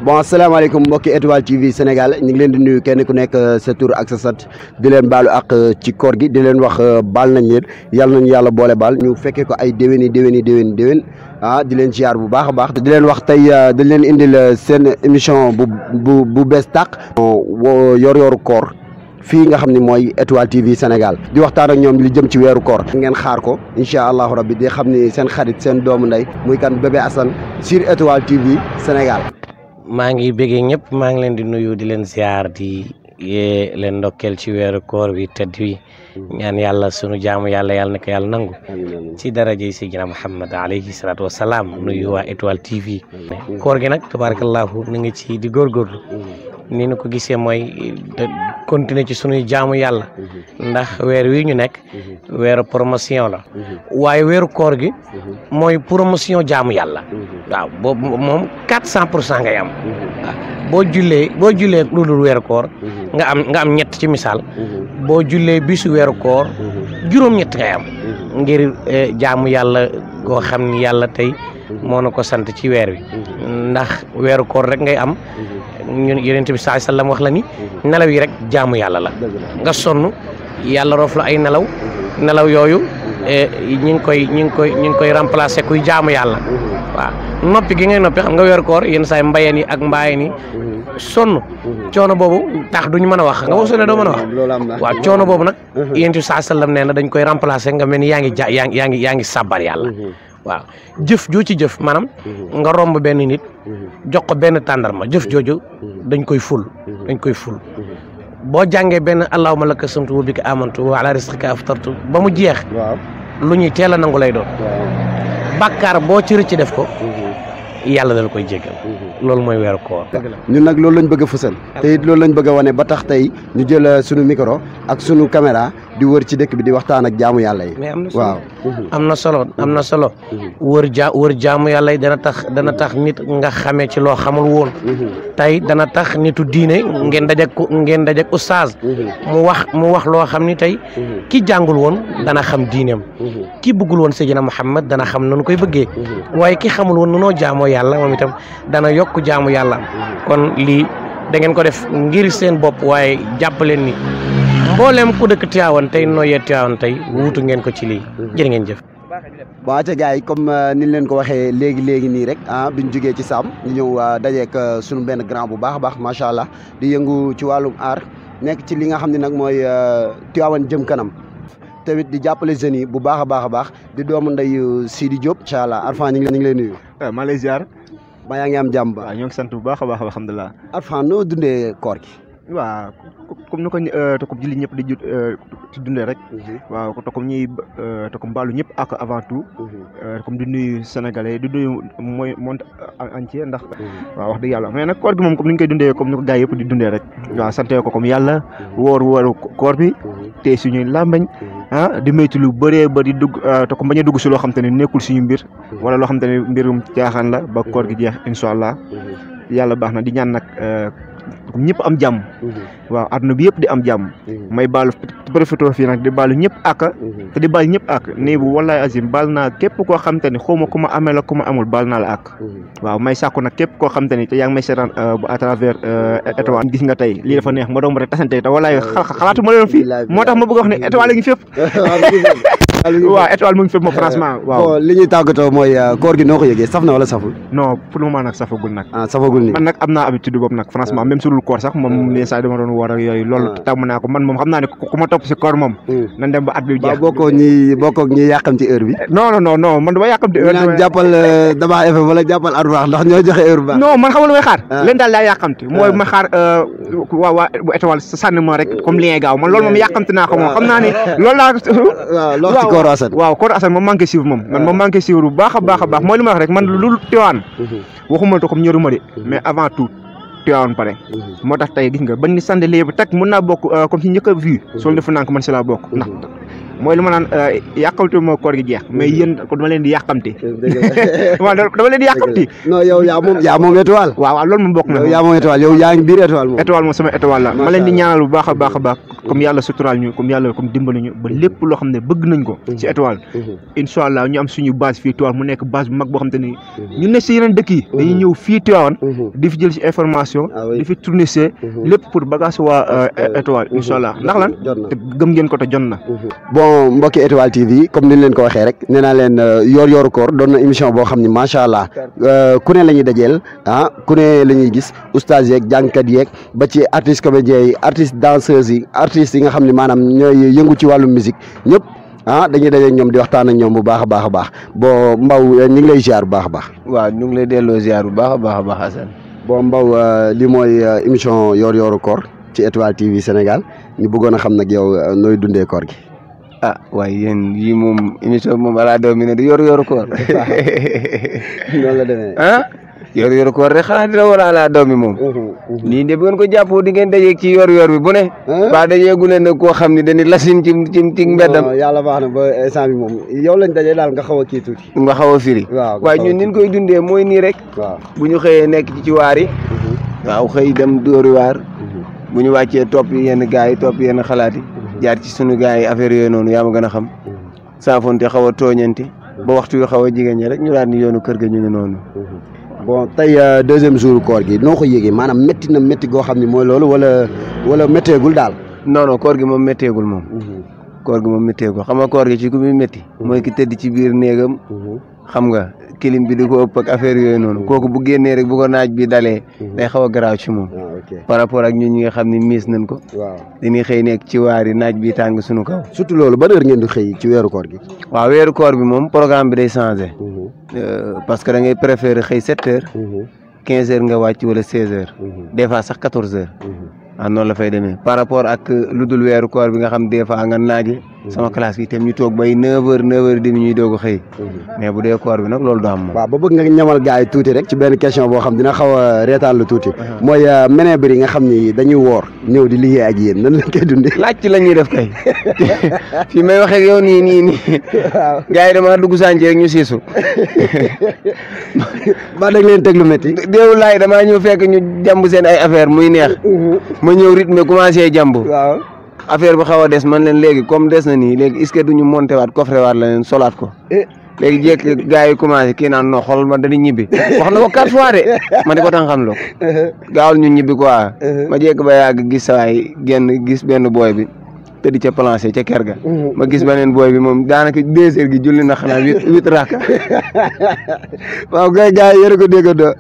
bon asalaamaaleykum mbokki Étoile TV Sénégal ñu ngi leen di nuyu kenn ku nekk sa tur ak sa sat di leen baalu ak ci koor gi di leen wax baal nañ leen yàlla nañu yàlla boole baal ñu fekkee ko ay déwéni déwén di leen ziar bu baax a baax di leen wax tey dañ leen indil seen émission bu bees tàq yor-yoru koor fii nga xam ne mooy Étoile TV Sénégal di waxtaan ak ñoom li jëm ci weeru koor ngeen xaar ko incha allahu rabbi di xam ni seen xarit seen doomu ndey muy kan Bébé Assane sur Étoile TV Sénégal. maa ngi bëggee ñëpp maa ngi leen di nuyu di leen ziar di leen ndokkeel ci weeru koor bi tëdd wi ñaan yàlla sunu jaamu yàlla na ko yàlla nangu ci daraja Seydina Muhammad alayhi salaatu wasalaam nuyu waa Étoile TV. koor gi nag tabarakallahu ni nga ci di góorgóorlu ni ñu ko gisee mooy continuer ci sunuy jaamu yàlla ndax weer wi ñu nekk weeru promotion la waaye weeru koor gi mooy promotion jaamu yàlla waaw boobu moom 400% ngay am waaw boo jullee lu dul weeru koor nga am ñett ci misaal boo jullee bisu weeru koor juróom-ñett ngay am ngir jaamu yàlla goo xam ni yàlla tey moo na ko sant ci weer wi ndax weeru koor rek ngay am ñun Yonent bi sallallahu alayhi wasallam wax la ni nelaw yi rek jaamu yàlla la nga sonn yàlla roof la ay nelaw yooyu ñi ngi koy remplacer kuy jaamu yàlla waaw noppi gi ngay noppi xam nga weeru koor yenn saay mbayeen yi ak mbaayeen yi sonn coono boobu tax duñu mën a wax nga wasone doo mën a wax waaw coono boobu nag Yonent bi sallallahu alayhi wasallam nee na dañ koy remplacer nga mel ni yaa ngi sàbbal yàlla waaw jëf joo ci jëf maanaam nga romb benn nit jox ko benn tàndarma jëf jooju dañ koy ful boo jàngee benn allahumma laka sumtu wa bika amantu wa ala rizqika aftartu ba mu jeex lu ñuy teel a nangu lay doon bàkkaar boo ci rëcc def ko yàlla dal koy jéggal loolu mooy weeru koor ñun nag loolu lañ bëgg a fësal te it loolu lañ bëgg a wane ba tax tey ñu jël sunu micro ak sunu caméra di wër ci dëkk bi di waxtaan ak jaamu yàlla yi. mais am na solo wër jaamu yàlla yi dana tax nit nga xamee ci loo xamul woon tey dana tax nitu diine ngeen dajek oustaz mu wax loo xam ni tey ki jàngul woon dana xam diineem ki bëggul woon Seydina Muhammad dana xam nanu koy bëggee waaye ki xamul woon nunoo jaamoo yàlla moom itam dana yokk jaamu yàlla kon lii da ngeen ko def ngir seen bopp waaye jàppaleen ni mboolem ku dëkk Tivaouane tey nooyee Tivaouane tey wuutu ngeen ko ci lii jërë ngeen jëf. bon ca gars yi comme ni leen ko waxee léegi nii rek biñ jógee ci Sam ñu ñëw dajeek sunu benn grand bu baax a baax macha allah di yëngu ci wàllum art nekk ci li nga xam ne nag mooy Tivaouane jëm kanam tamit di jàppale jeunes yi bu baax a baax di doomu ndeyu Sidi Diop incha allah Arfan ñu ngi lay nuyu. maa lay ziar. ba yaa ngi am jàmm ba. waaw ñoo ngi sant bu baax a baax alhamdulilah. Arfan noo dundee koor gi. waaw comme ni ko tokom julli ñëpp di dundee rek waaw tokom mbaalu ñëpp ak avant tout comme di nuyu sénégalais di nuyu mooy monde entier ndax waaw wax dëgg yàlla mais nag koor gi moom comme ni ñu koy dundee comme ni ko gars yëpp di dundee rek waaw sante ko comme yàlla wóoru koor bi te suñuy làmbañ di moytu lu bëree ba di dugg tokom bañ a dugg si loo xam te ne nekkul suñu mbir wala loo xam te ne mbirum caaxaan la ba koor gi jeex incha allah yàlla baax na di ñaan nag ñëpp am jàmm waaw àdduna bi yëpp di am jàmm may baalu profité fii nag di baalu ñëpp ak te di baal ñëpp ak nii bu wallahi azim baal naa képp koo xam te ne xaw ma ku ma amee la ku ma amul baal naa la ak waaw may sàkku nag képp koo xam te ne te yaa ngi may seetaan à travers Étoile gis nga tey lii dafa neex ma doom rek tasante te wallahi xalaatu ma leen fii moo tax ma bëgg wax ne Étoile a ngi fépp waaw Étoile mu ngi fépp moom franchement waaw li ñuy tàggatoo mooy koor gi noo ko yëgee saf na wala saful non pour le moment nag safagul nag safagul ni man nag am naa habitude boobu nag franchement même su dul koor sax moom les saa dama doon woor ak yooyu loolu tàmm naa ko man moom xam naa ne ku ma topp si koor moom nan dem ba at bi jeex bokkoo ñi yàqamti heure bi non man dama yàqamti heure naan jàppal Dabakh FM wala jàppal Arfan ndax ñoo joxe heure ba non man xamul may xaar leen daal laa yàqamti mooy ma xaar waa bu Étoile sànni ma rek comme lien gaaw man loolu moom yàqamti naa ko moom xam naa ne loolu laa Koor Assane waaw Koor Assane moom maa ngi koy suivre moom man moom maa ngi koy suivre bu baax a baax mooy li ma wax rek man lu Tivaouane waxuma to comme ñoruma de mais avant tout Tivaouane pare moo tax tey gis nga bañ ni sànni léegi teg mën naa bokk comme si njëkk a vu soolu defu naa ko man si laa bokk ndax mooy lu ma naan yàqamti moo koor gi jeex mais yéen ko dama leen di yàqamti waaw dama leen di yàqamti non yow yaa moom étoile waaw loolu moom bokk na yaa moom étoile yow yaa ngi biir étoile moom étoile moom sama étoile la ma leen di ñaanal bu baax a baax a baax comme yàlla suturaal ñu comme yàlla comme dimbali ñu ba lépp loo xam ne bëgg nañ ko ci étoile incha allah ñu am suñu base fii Tivaouane mu nekk base bu mag boo xam te ni ñu ne si yeneen dëkk yi dañuy ñëw fii Tivaouane di fi jël si information di fi tourner see lépp pour bagage waa étoile incha allah ndax lan te gëm ngeen ko te jot na bon mbokki étoile TV comme ni leen ko waxee rek nee naa leen yor koor doon na émission boo xam ni macha allah ku ne la ñuy dajeel ku ne la ñuy gis oustaz yeeg jàngkat yeeg ba ci artiste comédien yi artiste danseuses yi artistes yi nga xam ne maanaam ñooy yëngu ci wàllu musique ñëpp dañuy daje ñoom di waxtaan ak ñoom bu baax a baax a baax bon Mbaw ñu ngi lay ziar bu baax a baax. waaw ñu ngi lay delloo ziar bu baax a baax a baax Assane. bon Mbaw li mooy émission yor koor ci étoile TV Sénégal ñu bëggoon a xam nag yow nooy dundee koor gi. waaye yéen yii moom émission moom ala doom mi ne di yor koor. noonu la demee yor koor rek xanaa dina war a ala doom mi moom. lii de bu ngeen ko jàppoo di ngeen dajeeg ci yor bi bu ne. ba dajeegu leen nag koo xam ne dañuy lasin ci mbeddam. yàlla baax na ba instant bi moom yow lañ dajee daal nga xaw a kii tuuti. nga xaw a firi. waaye ñun ni ñu koy dundee mooy nii rek. waaw bu ñu xëyee nekk ci waar yi. waaw xëy dem dóori waar. bu ñu wàccee topp yenn gars yi topp yenn xalaat yi. jaar ci sunu gars yi affaire yooyu noonu yaa ma gën a xam. saafonte xaw a tooñanti. ba waxtu wi xaw a jigéen ñi rek ñu daal di yoonu kër ga ñu ngi noonu. bon tey deuxième jour koor gi noo ko yëgee maanaam métti na métti goo xam ne mooy loolu wala métteegul daal. non koor gi moom métteegul moom. koor gi moom métteegul xam nga koor gi ci ku muy métti. mooy ki tëdd ci biir néegam. xam nga kilim bi di ko ëpp ak affaire yooyu noonu kooku bu génnee rek bu ko naaj bi dalee. day xaw a garaaw ci moom. par rapport ak ñun ñi nga xam ne miis nañ ko. waaw dañuy xëy nekk ci waar yi naaj bi tàng suñu kaw. surtout loolu ban heure ngeen di xëy ci weeru koor gi. waaw weeru koor bi moom programme bi day changé. parce que da ngay préféré xëy 7 heures. 15 heures nga wàcc wala 16 heures. des fois sax 14 heures. noonu la fay demee par rapport ak lu dul weeru koor bi nga xam des fois nga naaje. sama classe bi itam ñu toog bay 9h demi ñuy doog a xëy. mais bu dee koor bi nag loolu du am moom. waaw ba bëgg nga ñamal gars yi tuuti rek ci benn question boo xam dina xaw a reetaan lu tuuti. mooy ménébr yi nga xam ni dañuy woor ñëw di liggéey ak yéen nan lañ koy dundee. laaj ci la ñuy def kay fi may waxee ak yow nii. waaw gars yi damaa dugg sànci rek ñu siisu. ba da leen teg lu métti. déewu laay damaa ñëw fekk ñu jàmb seen ay affaire muy neex. ma ñëw rythme commencé jàmb. waaw. affaire bi xaw a des man leen léegi comme des na nii léegi est-ce que duñu monté waat coffre waat la leen solaat ko léegi jékki gars yi commencé kii naan non xool ma dañuy ñibbi wax na ko 4 fois de ma di ko tan xam loo gaawal ñu ñibbi quoi ma jékki ba yàgg gis sawaay génn gis benn booy bi te di ca planché ca kër ga ma gis beneen booy bi moom daanaka 2 heures gi julli na xanaa 8 raka waaw gars yi yéen a ko déggandoo